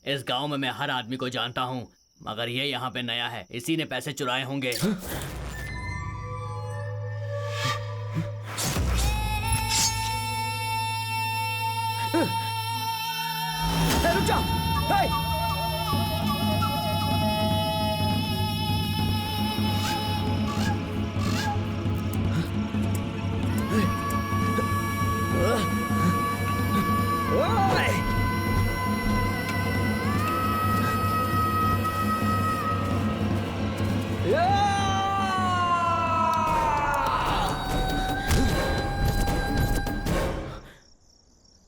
इस गांव में मैं हर आदमी को जानता हूँ, मगर ये यहाँ पे नया है, इसी ने पैसे चुराए होंगे। रुक जाओ।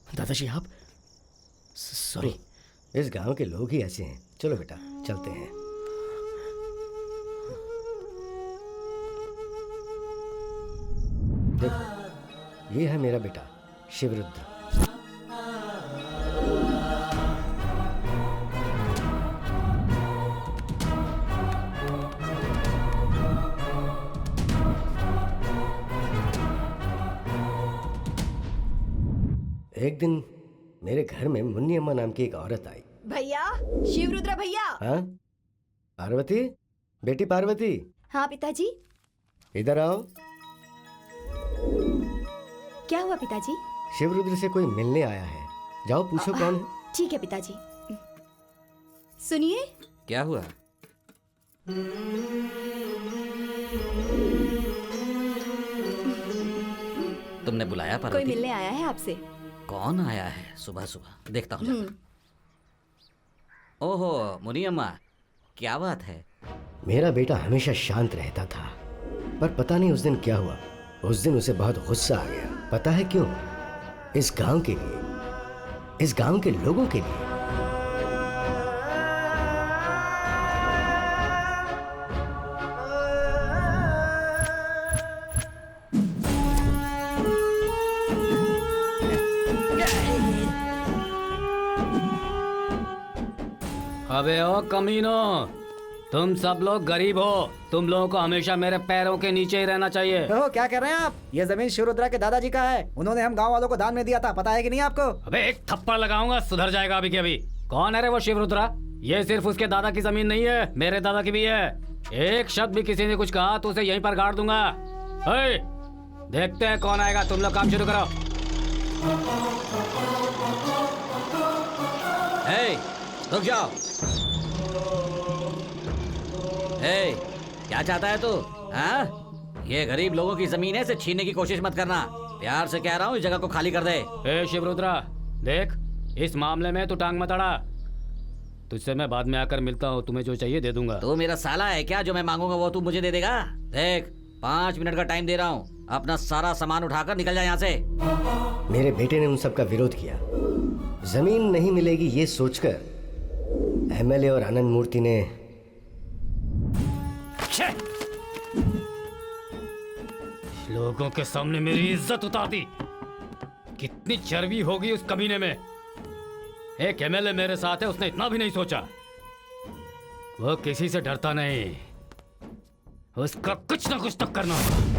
दादाजी आप, सॉरी। इस गांव के लोग ही ऐसे हैं। चलो बेटा चलते हैं। देखो ये है मेरा बेटा शिवरुद्र। एक दिन मेरे घर में मुन्नी अम्मा नाम की एक औरत आई। भैया, शिवरुद्र भैया। हाँ पार्वती, बेटी पार्वती। हाँ पिताजी। इधर आओ। क्या हुआ पिताजी? शिवरुद्र से कोई मिलने आया है, जाओ पूछो कौन है। ठीक है पिताजी। सुनिए। क्या हुआ? तुमने बुलाया पार्वती? कोई मिलने आया है आपसे। कौन आया है सुबह सुबह? देखता हूँ। ओहो मुनी अम्मा, क्या बात है? मेरा बेटा हमेशा शांत रहता था, पर पता नहीं उस दिन क्या हुआ। उस दिन उसे बहुत गुस्सा आ गया। पता है क्यों? इस गांव के लिए, इस गांव के लोगों के लिए। अबे ओ कमीनो, तुम सब लोग गरीब हो, तुम लोगों को हमेशा मेरे पैरों के नीचे ही रहना चाहिए। ओह क्या कह रहे हैं आप? ये जमीन शिवरुद्रा के दादाजी का है, उन्होंने हम गांव वालों को दान में दिया था, पता है कि नहीं आपको? अबे एक थप्पड़ लगाऊंगा, सुधर जाएगा अभी के अभी। कौन है रे वो शिवरुद्रा? ये सिर्फ उसके दादा की जमीन नहीं है, मेरे दादा की भी है। एक शब्द भी किसी ने कुछ कहा तो उसे यहीं पर गाड़ दूंगा। देखते हैं कौन आएगा, तुम लोग काम शुरू करो। रुक जाओ। क्या चाहता है तू? हाँ? ये गरीब लोगों की जमीन है, इसे छीनने की कोशिश मत करना। प्यार से कह रहा हूँ, इस जगह को खाली कर दे। शिवरुद्रा देख, इस मामले में तू टांग मत अड़ा। तुझसे मैं बाद में आकर मिलता हूँ, तुम्हें जो चाहिए दे दूंगा। तू मेरा साला है क्या? जो मैं मांगूंगा वो तू मुझे दे देगा? देख 5 मिनट का टाइम दे रहा हूँ, अपना सारा सामान उठाकर निकल जा यहाँ से। मेरे बेटे ने उन सबका विरोध किया। जमीन नहीं मिलेगी ये सोचकर एमएलए और आनंद मूर्ति ने लोगों के सामने मेरी इज्जत उतार दी। कितनी चर्बी होगी उस कमीने में। एक एमएलए मेरे साथ है, उसने इतना भी नहीं सोचा। वो किसी से डरता नहीं, उसका कुछ ना कुछ तो करना होगा।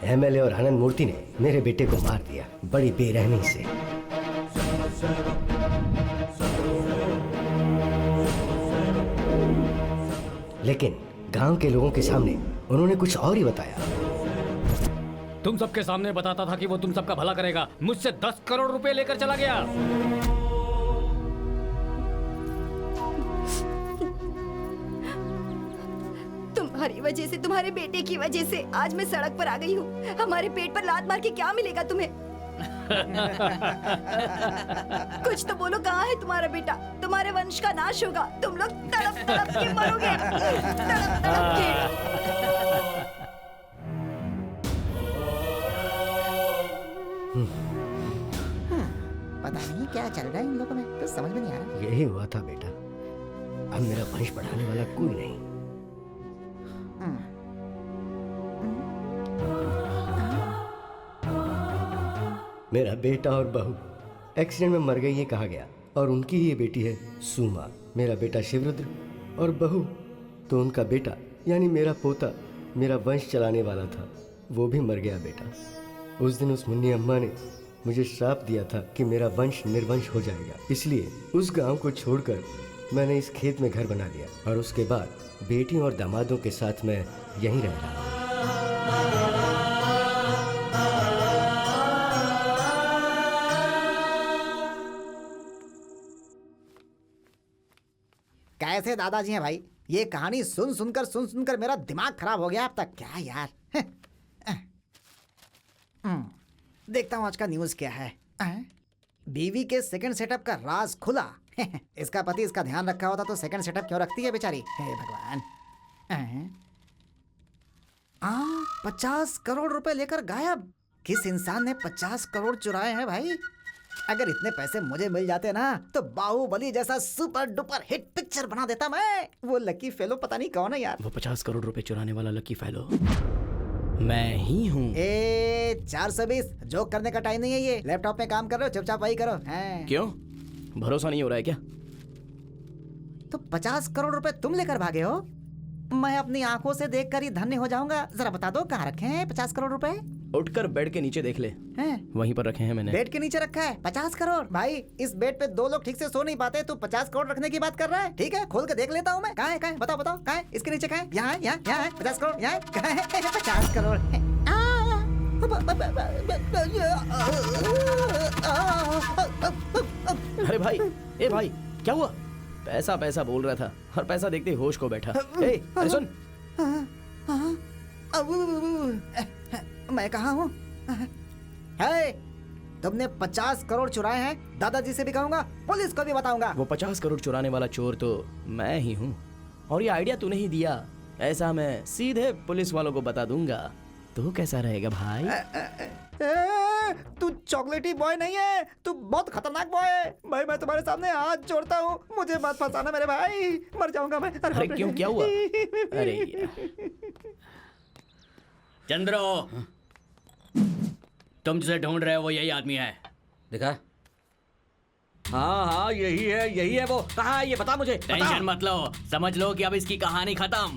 एमएलए और आनंद मूर्ति ने मेरे बेटे को मार दिया, बड़ी बेरहमी से। लेकिन गांव के लोगों के सामने उन्होंने कुछ और ही बताया। तुम सबके सामने बताता था कि वो तुम सबका भला करेगा, मुझसे 10 करोड़ रुपए लेकर चला गया। तुम्हारी वजह से, तुम्हारे बेटे की वजह से आज मैं सड़क पर आ गई हूँ। हमारे पेट पर लात मार के क्या मिलेगा तुम्हें? कुछ तो बोलो, कहाँ है तुम्हारा बेटा? तुम्हारे वंश का नाश होगा, तुम लोग तड़प तड़प के मरोगे, तड़प तड़प के। पता नहीं क्या चल रहा है इन लोगों में, तो समझ में नहीं आ रहा। यही हुआ था बेटा, अब मेरा वंश बढ़ाने वाला कोई नहीं। मेरा बेटा और बहू एक्सीडेंट में मर गई ये कहा गया, और उनकी ही ये बेटी है सुमा। मेरा बेटा शिवरुद्र और बहू तो उनका बेटा यानी मेरा पोता मेरा वंश चलाने वाला था, वो भी मर गया बेटा। उस दिन उस मुन्नी अम्मा ने मुझे श्राप दिया था कि मेरा वंश निर्वंश हो जाएगा, इसलिए उस गांव को छोड़कर मैंने इस खेत में घर बना लिया और उसके बाद बेटियों और दामादों के साथ मैं यहीं रह रहा। कैसे दादाजी हैं भाई? ये कहानी सुन सुनकर मेरा दिमाग खराब हो गया अब तक। क्या यार। देखता हूँ आज का न्यूज़ क्या है। बीवी के सेकंड सेटअप का राज खुला। इसका पति इसका ध्यान रखा होता तो सेकंड सेटअप क्यों रखती है बेचारी? हे भगवान। 50 करोड़ रुपए लेकर गायब। किस इंसान ने 50 करोड़ चुराए हैं भाई? अगर इतने पैसे मुझे मिल जाते ना तो बाहुबली जैसा सुपर डुपर हिट पिक्चर बना देता मैं। वो लकी फेलो पता नहीं कौन है यार। वो 50 करोड़ रुपए चुराने वाला लकी फेलो मैं ही हूँ। 420 जोक करने का टाइम नहीं है ये। लैपटॉप में काम कर रहे हो, चुपचाप वही करो। हैं? क्यों, भरोसा नहीं हो रहा है क्या? तो 50 करोड़ रुपए तुम लेकर भागे हो? मैं अपनी आंखों से देखकर ही धन्य हो जाऊंगा। जरा बता दो कहाँ रखे हैं 50 करोड़ रुपए? उठकर बेड के नीचे देख ले, हैं? वहीं पर रखे हैं मैंने। बेड के नीचे रखा है 50 करोड़? भाई इस बेड पे 2 लोग ठीक से सो नहीं पाते, तू 50 करोड़ रखने की बात कर रहा है? ठीक है, खोल के देख लेता हूँ मैं। कहाँ है? बताओ कहाँ है? इसके नीचे कहाँ है? यहाँ है 50 करोड़। यहाँ कहाँ है 50 करोड़? अरे भाई, ए भाई, क्या हुआ? पैसा पैसा बोल रहा था और पैसा देखते ही होश को बैठा। ए, अरे सुन। मैं कहाँ हूँ? तुमने 50 करोड़ चुराए हैं, दादाजी से भी कहूंगा, पुलिस को भी बताऊंगा। वो 50 करोड़ चुराने वाला चोर तो मैं ही हूँ, और ये आइडिया तूने ही दिया। ऐसा मैं सीधे पुलिस वालों को बता दूंगा। तो कैसा रहेगा भाई? तू चॉकलेटी बॉय नहीं है, तू बहुत खतरनाक बॉय है भाई। मैं तुम्हारे सामने हाथ जोड़ता हूँ, मुझे मत फंसाना मेरे भाई, मर जाऊंगा मैं। अरे क्यों, क्या हुआ? अरे यार। चंद्रो, तुम जिसे ढूंढ रहे हो वो यही आदमी है। देखा? हाँ यही है वो। कहाँ है ये? बता मुझे। टेंशन मत लो, समझ लो कि अब इसकी कहानी खत्म।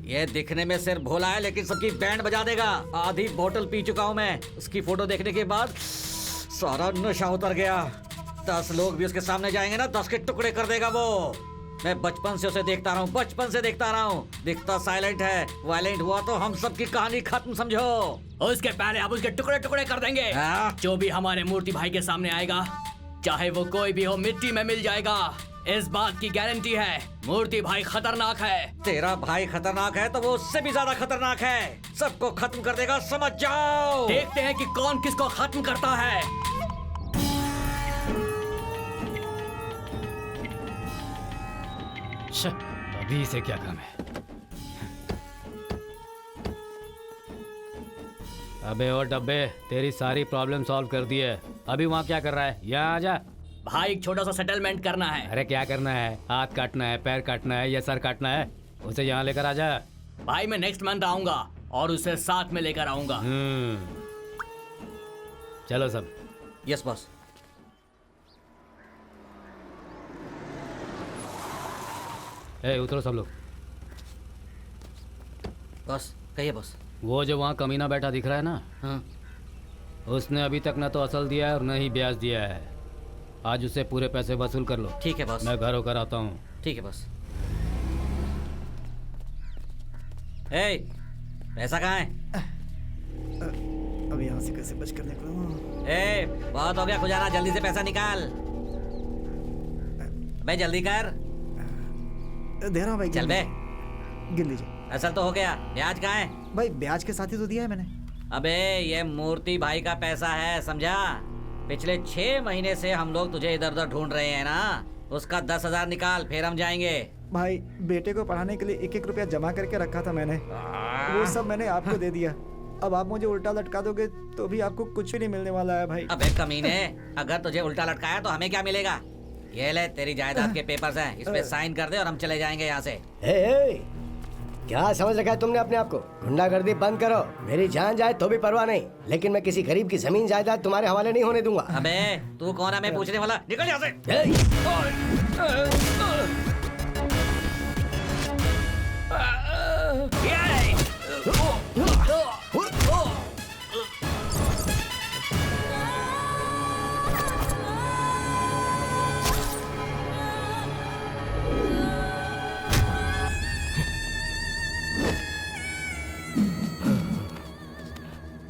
ये दिखने में सिर्फ भोला है लेकिन सबकी बैंड बजा देगा। आधी बोतल पी चुका हूँ मैं। उसकी फोटो देखने के बाद सारा नशा उतर गया। 10 लोग भी उसके सामने जाएंगे ना, 10 के टुकड़े कर देगा वो। मैं बचपन से उसे देखता रहा हूँ, दिखता साइलेंट है, वायलेंट हुआ तो हम सबकी कहानी खत्म समझो। उसके पहले अब उसके टुकड़े टुकड़े कर देंगे। जो भी हमारे मूर्ति भाई के सामने आएगा, चाहे वो कोई भी हो, मिट्टी में मिल जाएगा। इस बात की गारंटी है। मूर्ति भाई खतरनाक है। तेरा भाई खतरनाक है तो वो उससे भी ज्यादा खतरनाक है। सबको खत्म कर देगा, समझ जाओ। देखते हैं कि कौन किसको खत्म करता है। अभी इसे क्या काम है? अबे ओ डब्बे, तेरी सारी प्रॉब्लम सॉल्व कर दी है। अभी वहाँ क्या कर रहा है? यहाँ आ जा। भाई एक छोटा सा सेटलमेंट करना है। अरे क्या करना है? हाथ काटना है, पैर काटना है या सर काटना है? उसे यहाँ लेकर आ जा। भाई मैं नेक्स्ट मंथ आऊंगा और उसे साथ में लेकर आऊंगा। चलो सब। Yes boss. उतरो सब लोग। बॉस कहिए बॉस। वो जो वहाँ कमीना बैठा दिख रहा है ना, हाँ। उसने अभी तक न तो असल दिया है और न ही ब्याज दिया है। आज उससे पूरे पैसे वसूल कर लो। ठीक है बॉस। मैं घर होकर आता हूँ। ठीक है बॉस। पैसा कहाँ है? अब यहाँ से कैसे बच कर निकलूं? बहुत हो गया खुजाना, जल्दी से पैसा निकाल। भाई जल्दी कर। दे रहा हूँ भाई। चल बे। गिन लीजिए। असल तो हो गया, ब्याज कहाँ है? भाई ब्याज के साथ ही तो दिया है मैंने। अबे ये मूर्ति भाई का पैसा है, समझा? पिछले 6 महीने से हम लोग तुझे इधर उधर ढूंढ रहे हैं ना, उसका 10,000 निकाल, फिर हम जाएंगे। भाई बेटे को पढ़ाने के लिए 1-1 रुपया जमा करके रखा था मैंने, वो सब मैंने आपको दे दिया। अब आप मुझे उल्टा लटका दोगे तो भी आपको कुछ भी नहीं मिलने वाला है भाई। अबे कमीने, अगर तुझे उल्टा लटकाया तो हमें क्या मिलेगा? ये ले तेरी जायदाद के पेपर्स हैं, इस पे साइन कर दे और हम चले जाएंगे यहाँ से। क्या समझ रखा है तुमने अपने आप को? गुंडागर्दी बंद करो। मेरी जान जाए तो भी परवाह नहीं, लेकिन मैं किसी गरीब की जमीन जायदाद तुम्हारे हवाले नहीं होने दूंगा। अबे तू कौन है मैं पूछने वाला? निकल यहाँ से।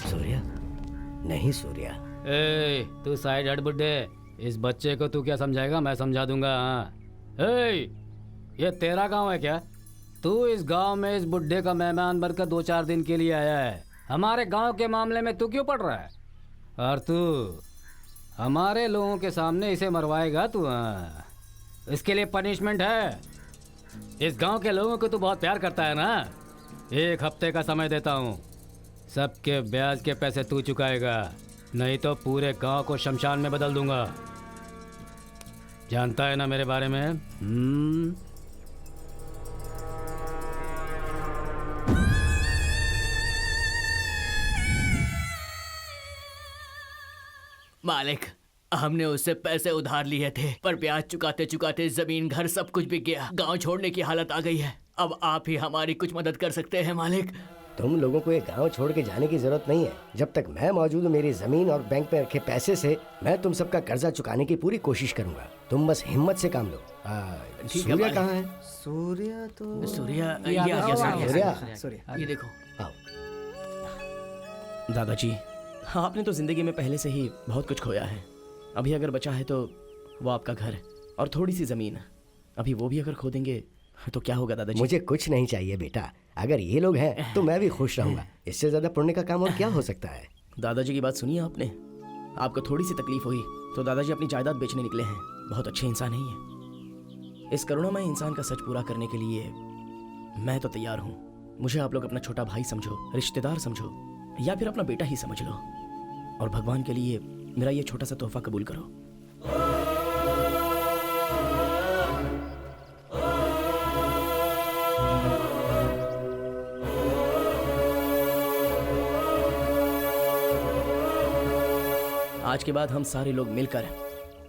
सूर्या नहीं सूर्या, ए तू साइड हट बुड्ढे। इस बच्चे को तू क्या समझाएगा, मैं समझा दूंगा। हाँ ए ये तेरा गांव है क्या? तू इस गांव में इस बुड्ढे का मेहमान बनकर 2-4 दिन के लिए आया है। हमारे गांव के मामले में तू क्यों पड़ रहा है? और तू हमारे लोगों के सामने इसे मरवाएगा तू? हाँ इसके लिए पनिशमेंट है। इस गांव के लोगों को तू बहुत प्यार करता है ना। 1 हफ्ते का समय देता हूँ, सबके ब्याज के पैसे तू चुकाएगा, नहीं तो पूरे गांव को शमशान में बदल दूंगा। जानता है ना मेरे बारे में? मालिक, हमने उससे पैसे उधार लिए थे, पर ब्याज चुकाते चुकाते जमीन घर सब कुछ बिक गया। गांव छोड़ने की हालत आ गई है। अब आप ही हमारी कुछ मदद कर सकते हैं मालिक। तुम लोगों को ये गांव छोड़ के जाने की जरूरत नहीं है। जब तक मैं मौजूद हूँ, मेरी जमीन और बैंक में रखे पैसे से मैं तुम सबका कर्जा चुकाने की पूरी कोशिश करूंगा। तुम बस हिम्मत से काम लो। ठीक है सूर्या मालिक। कहाँ है? सूर्या तो सूर्या ये आ गया। सूर्या सूर्या ये देखो। आओ। दादाजी, आपने तो जिंदगी में पहले से ही बहुत कुछ खोया है। अभी अगर बचा है तो वो आपका घर और थोड़ी सी जमीन। अभी वो भी अगर खो देंगे तो क्या होगा दादाजी? मुझे कुछ नहीं चाहिए बेटा। अगर ये लोग हैं तो मैं भी खुश रहूंगा। इससे ज्यादा पुण्य का काम और क्या हो सकता है? दादाजी की बात सुनिए आपने। आपको थोड़ी सी तकलीफ हुई तो दादाजी अपनी जायदाद बेचने निकले हैं। बहुत अच्छे इंसान नहीं है। इस करुणामय इंसान का सच पूरा करने के लिए मैं तो तैयार हूँ। मुझे आप लोग अपना छोटा भाई समझो, रिश्तेदार समझो, या फिर अपना बेटा ही समझ लो, और भगवान के लिए मेरा ये छोटा सा तोहफा कबूल करो। आज के बाद हम सारे लोग मिलकर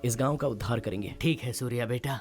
इस गांव का उद्धार करेंगे। ठीक है सूर्या बेटा।